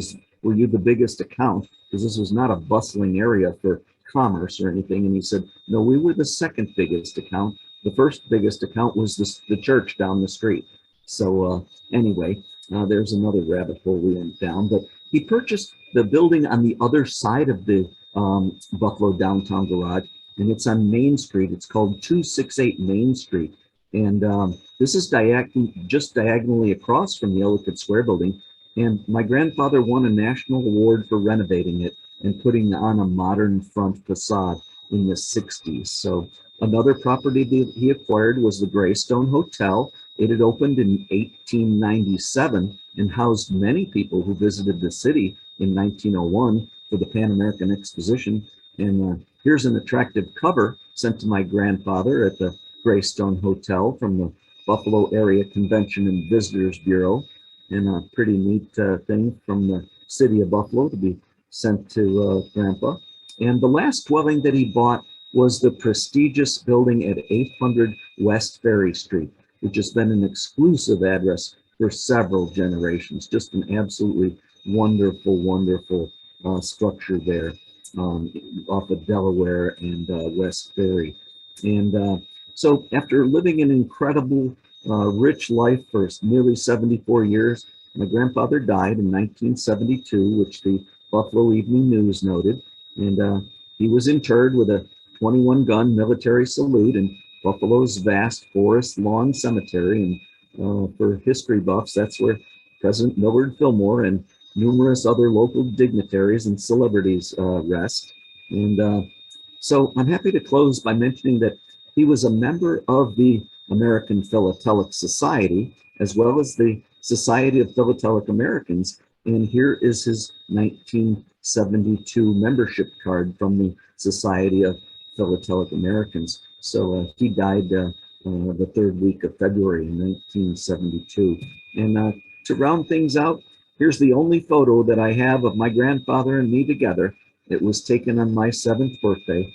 were you the biggest account? Because this was not a bustling area for commerce or anything. And he said, no, we were the second biggest account. The first biggest account was the church down the street. So anyway, there's another rabbit hole we went down. But he purchased the building on the other side of the Buffalo Downtown Garage, and it's on Main Street. It's called 268 Main Street. And this is just diagonally across from the Ellicott Square building. And my grandfather won a national award for renovating it and putting on a modern front facade in the 60s. So another property that he acquired was the Greystone Hotel. It had opened in 1897 and housed many people who visited the city in 1901 for the Pan American Exposition. And here's an attractive cover sent to my grandfather at the Greystone Hotel from the Buffalo Area Convention and Visitors Bureau, and a pretty neat thing from the city of Buffalo to be sent to Grandpa. And the last dwelling that he bought was the prestigious building at 800 West Ferry Street, which has been an exclusive address for several generations. Just an absolutely wonderful, wonderful structure there off of Delaware and West Ferry. And so after living an incredible, rich life for nearly 74 years, my grandfather died in 1972, which the Buffalo Evening News noted, and he was interred with a 21-gun military salute in Buffalo's vast forest lawn cemetery. And for history buffs, that's where President Millard Fillmore and numerous other local dignitaries and celebrities rest. And so I'm happy to close by mentioning that he was a member of the American Philatelic Society, as well as the Society of Philatelic Americans. And here is his 1972 membership card from the Society of Philatelic Americans. So he died the third week of February in 1972. And to round things out, here's the only photo that I have of my grandfather and me together. It was taken on my 7th birthday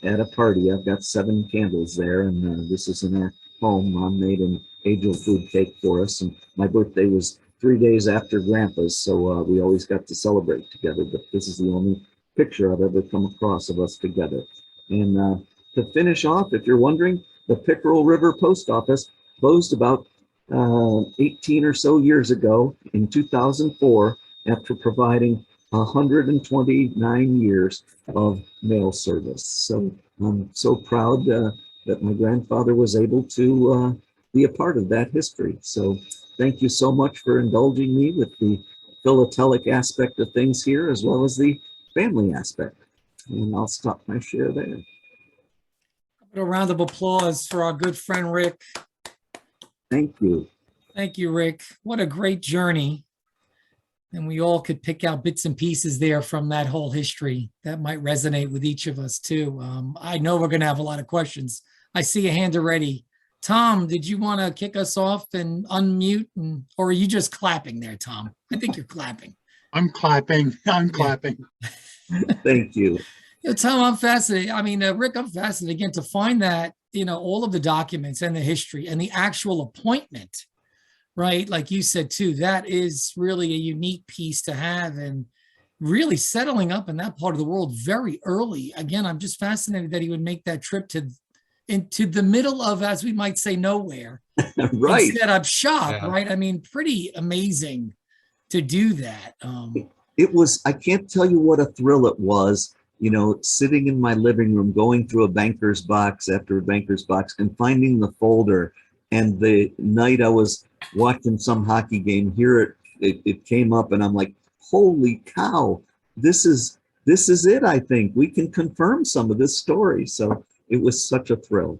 at a party. I've got 7 candles there, and this is in our home. Mom made an angel food cake for us, and my birthday was 3 days after Grandpa's, so we always got to celebrate together. But this is the only picture I've ever come across of us together. And to finish off, if you're wondering, the Pickerel River Post Office closed about 18 or so years ago in 2004 after providing 129 years of mail service. So I'm so proud that my grandfather was able to be a part of that history. So thank you so much for indulging me with the philatelic aspect of things here, as well as the family aspect. And I'll stop my share there. A round of applause for our good friend, Rick. Thank you. Thank you, Rick. What a great journey. And we all could pick out bits and pieces there from that whole history that might resonate with each of us too. I know we're going to have a lot of questions. I see a hand already. Tom, did you want to kick us off and unmute, or are you just clapping there, Tom? I think you're clapping. I'm clapping. I'm clapping. Thank you. Tom, I'm fascinated. I mean, Rick, I'm fascinated again to find that, all of the documents and the history and the actual appointment, right? Like you said, too, that is really a unique piece to have, and really settling up in that part of the world very early. Again, I'm just fascinated that he would make that trip into the middle of, as we might say, nowhere. Right. Instead, I'm shocked, Yeah. right? I mean, pretty amazing to do that. It was, I can't tell you what a thrill it was, sitting in my living room, going through a banker's box after a banker's box and finding the folder. And the night I was watching some hockey game, here it came up, and I'm like, holy cow, this is it. I think we can confirm some of this story. So it was such a thrill.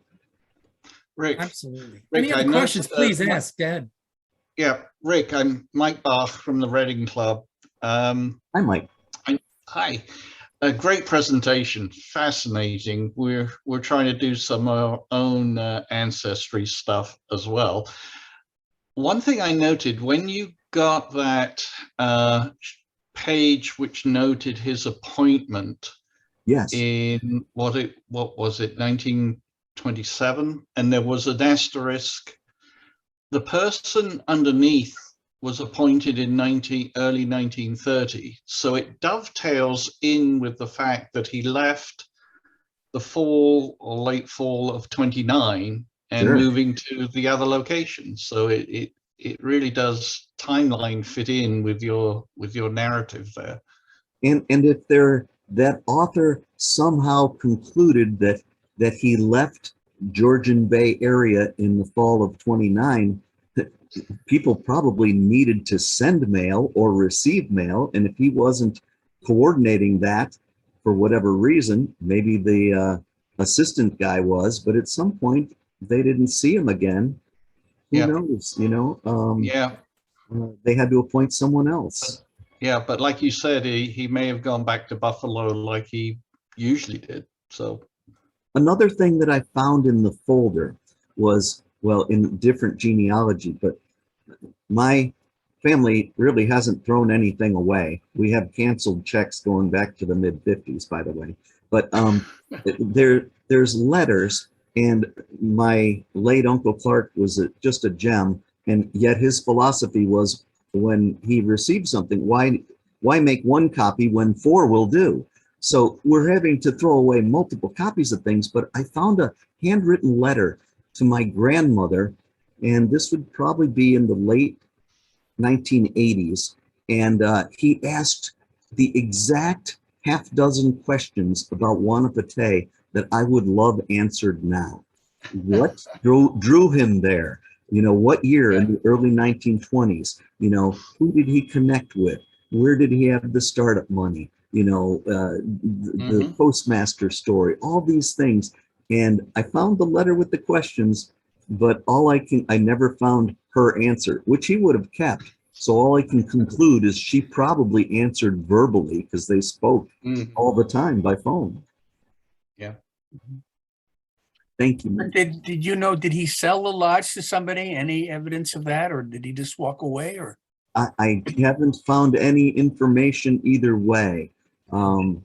Rick. Absolutely. Rick, Any other questions, please ask. Go ahead. Yeah, Rick, I'm Mike Bach from the Reading Club. Hi, Mike. Hi. A great presentation, fascinating. We're trying to do some of our own ancestry stuff as well. One thing I noted, when you got that page which noted his appointment, Yes. in what was it, 1927, and there was an asterisk. The person underneath was appointed in early 1930, so it dovetails in with the fact that he left the fall or late fall of 29 and Sure. moving to the other location. So it really does timeline fit in with your narrative there. And if that author somehow concluded that he left Georgian Bay area in the fall of 29, people probably needed to send mail or receive mail. And if he wasn't coordinating that for whatever reason, maybe the assistant guy was, but at some point they didn't see him again. Who knows, Yeah. They had to appoint someone else. Yeah, but like you said, he may have gone back to Buffalo like he usually did. So another thing that I found in the folder was, well, in different genealogy, but my family really hasn't thrown anything away. We have canceled checks going back to the mid-50s, by the way. But there's letters, and my late Uncle Clark was just a gem, and yet his philosophy was, when he received something, why make one copy when 4 will do? So we're having to throw away multiple copies of things, but I found a handwritten letter to my grandmother, and this would probably be in the late 1980s, and he asked the exact half dozen questions about Wanapate that I would love answered now. What drew him there? You know, what year in the early 1920s? You know, who did he connect with? Where did he have the startup money? You know, the Postmaster story, all these things. And I found the letter with the questions, but I never found her answer, which he would have kept. So all I can conclude is she probably answered verbally because they spoke all the time by phone. Yeah. Thank you. Did you know, did he sell the lodge to somebody? Any evidence of that, or did he just walk away? Or I haven't found any information either way. You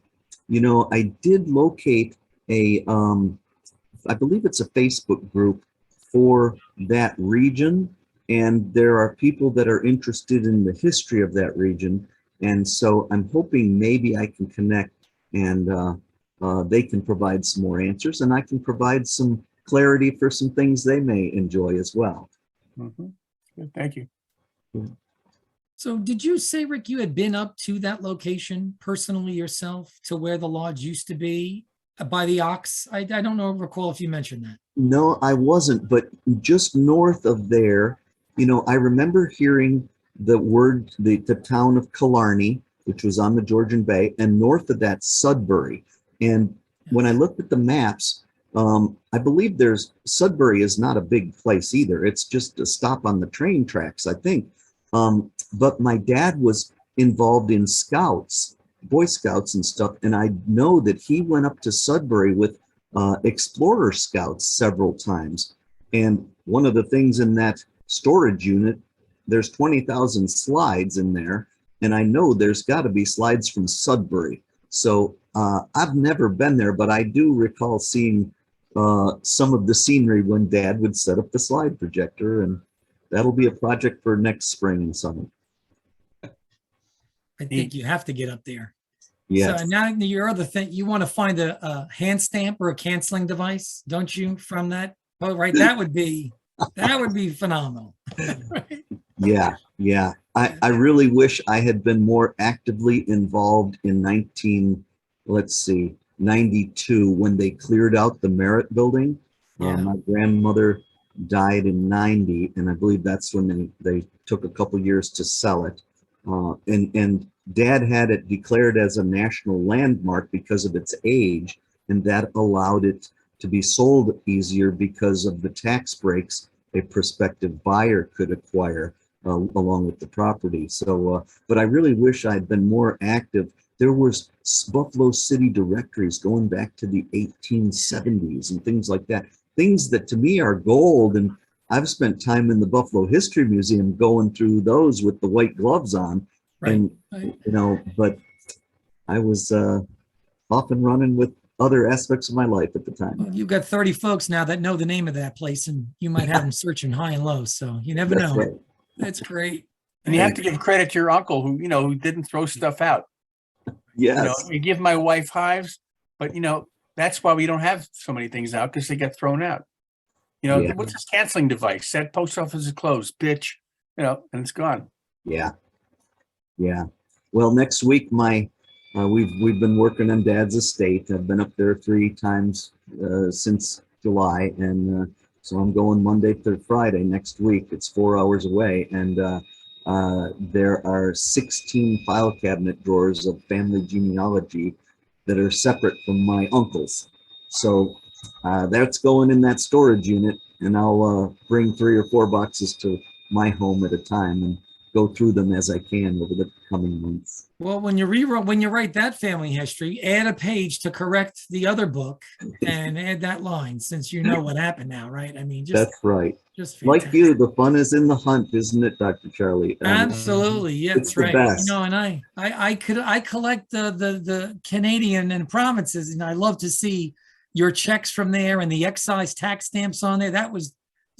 know, I did locate a, I believe it's a Facebook group for that region. And there are people that are interested in the history of that region. And so I'm hoping maybe I can connect and they can provide some more answers, and I can provide some clarity for some things they may enjoy as well. Good, thank you. So did you say, Rick, you had been up to that location personally yourself, to where the lodge used to be by the Ox? I don't recall if you mentioned that. No, I wasn't, but just north of there, you know, I remember hearing the town of Killarney, which was on the Georgian Bay, and north of that, Sudbury. And when I looked at the maps, I believe Sudbury is not a big place either. It's just a stop on the train tracks, I think. But my dad was involved in scouts, Boy Scouts and stuff. And I know that he went up to Sudbury with Explorer Scouts several times. And one of the things in that storage unit, there's 20,000 slides in there. And I know there's got to be slides from Sudbury. So I've never been there, but I do recall seeing some of the scenery when Dad would set up the slide projector, and that'll be a project for next spring and summer. I think you have to get up there. Yes. So now your other thing, you want to find a hand stamp or a canceling device, don't you, from that? Oh, right. That would be phenomenal. Yeah. Yeah. I really wish I had been more actively involved in 92 when they cleared out the Merritt building. Yeah. My grandmother died in 90, and I believe that's when they took a couple years to sell it. And Dad had it declared as a national landmark because of its age, and that allowed it to be sold easier because of the tax breaks a prospective buyer could acquire along with the property. So, but I really wish I'd been more active. There was Buffalo City directories going back to the 1870s and things like that. Things that to me are gold. And I've spent time in the Buffalo History Museum going through those with the white gloves on. Right. And, you know, but I was off and running with other aspects of my life at the time. Well, you've got 30 folks now that know the name of that place, and you might have them searching high and low. So you never know. Right. That's great. And you have to give credit to your uncle who didn't throw stuff out. Yes. You give my wife hives, but that's why we don't have so many things out, because they get thrown out. Yeah. What's this canceling device? That post office is closed, bitch. And it's gone. Yeah. Yeah. Well, next week, we've been working on Dad's estate. I've been up there 3 times since July, and so I'm going Monday through Friday next week. It's 4 hours away, and there are 16 file cabinet drawers of family genealogy that are separate from my uncle's. So that's going in that storage unit, and I'll bring 3 or 4 boxes to my home at a time and go through them as I can over the coming months. Well, when you write that family history, add a page to correct the other book and add that line, since you know what happened now, right? I mean, That's right. Just like fantastic. you, the fun is in the hunt, isn't it, Dr. Charlie? Absolutely, yeah, it's that's the right. best. And I collect the Canadian and provinces, and I love to see your checks from there and the excise tax stamps on there. Those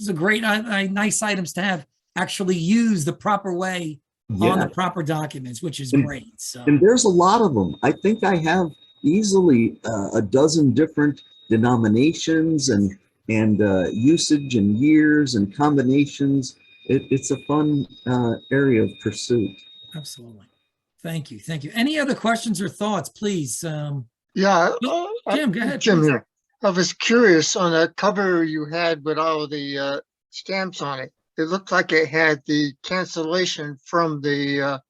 are great, nice items to have actually used the proper way on the proper documents, which is great. So, and there's a lot of them. I think I have easily a dozen different denominations and usage and years and combinations it's a fun area of pursuit. Absolutely. Thank you. Thank you. Any other questions or thoughts, please? Yeah, Jim, go ahead. Jim please. here. I was curious on that cover you had with all the stamps on it. It looked like it had the cancellation from the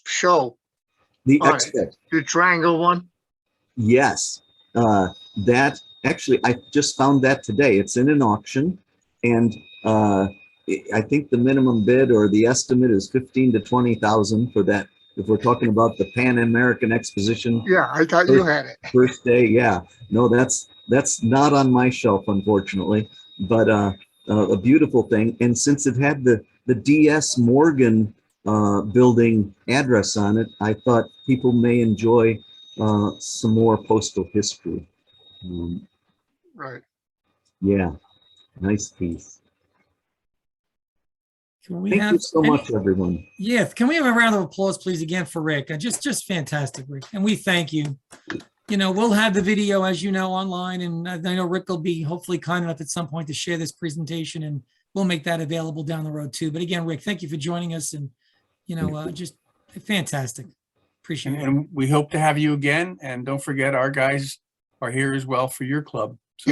show The on it. expect. The triangle one. Yes, that actually, I just found that today. It's in an auction, and I think the minimum bid or the estimate is 15 to 20,000 for that. If we're talking about the Pan American Exposition Yeah, I thought you had it. first day, yeah. No, that's not on my shelf, unfortunately, but a beautiful thing. And since it had the DS Morgan building address on it, I thought people may enjoy some more postal history. Right. Yeah, nice piece. Can we Thank have you so any- much, everyone. Yeah, can we have a round of applause, please, again for Rick? Just fantastic, Rick. And we thank you. You know, we'll have the video, as you know, online, and I know Rick will be hopefully kind enough at some point to share this presentation, and we'll make that available down the road too. But again, Rick, thank you for joining us, and you know, just fantastic. Appreciate it. And we hope to have you again. And don't forget, our guys are here as well for your club. So